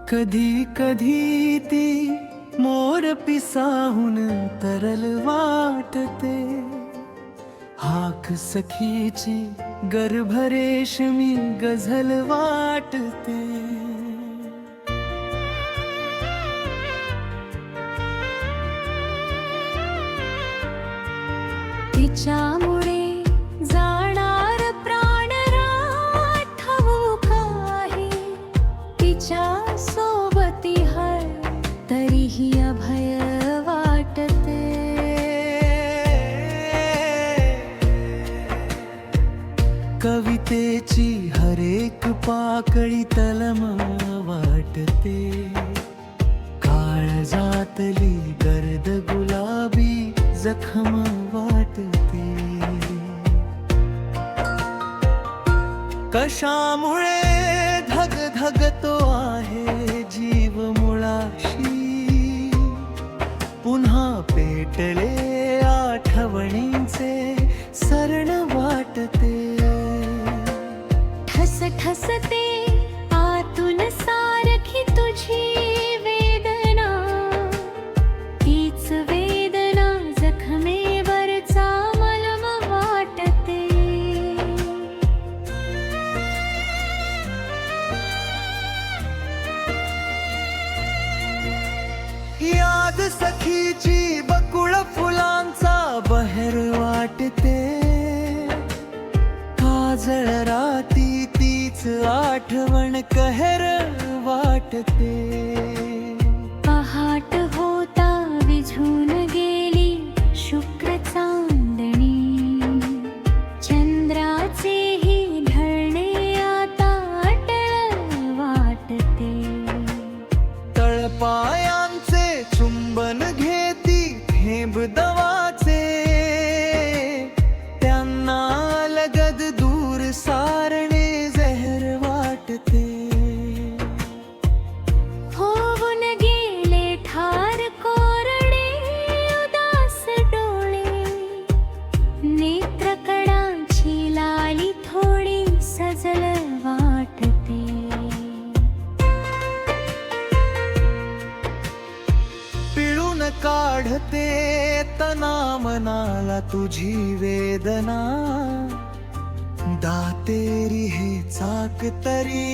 कधी कधी ती मोर पिसाहून तरल वाटते, हाक सखीची गर्भ रेशमी गझल वाटते. तिच्यामुळे जाणार प्राण राठवू काही, तिच्या सोबती हर तरीही अभय वाटते. कवितेची हरेक पाकळी तलम वाटते, काळजातली गर्द गुलाबी जखम वाटते. कशामुळे धग धगतो आहे जीव मुळाशी, पुन्हा पेटले आठवणींचे सरण वाटते. ठस ठसते आतून सारखी तुझी वेदना, तीच वेदना जखमेवरचा मलम वाटते. याद सखीची बकुळ फुलांचा बहर वाटते, काजळ राती तीच आठवण कहर वाटते. पहाट होता विझून गेली शुक्र चांदणी, चंद्राचेही ढळणे आता अटळ वाटते. तळपायांचे चुंबन घेती थेंब दवाचे, त्यांना लगद दूर सारणे जहर वाटते. होऊन गेले ठार कोरडे उदास डोळे, नेत्रकडांची लाली थोडी सजल वाटते. पिळून काढते तना मनाला तुझी वेदना, दातेरी हे चाक तरी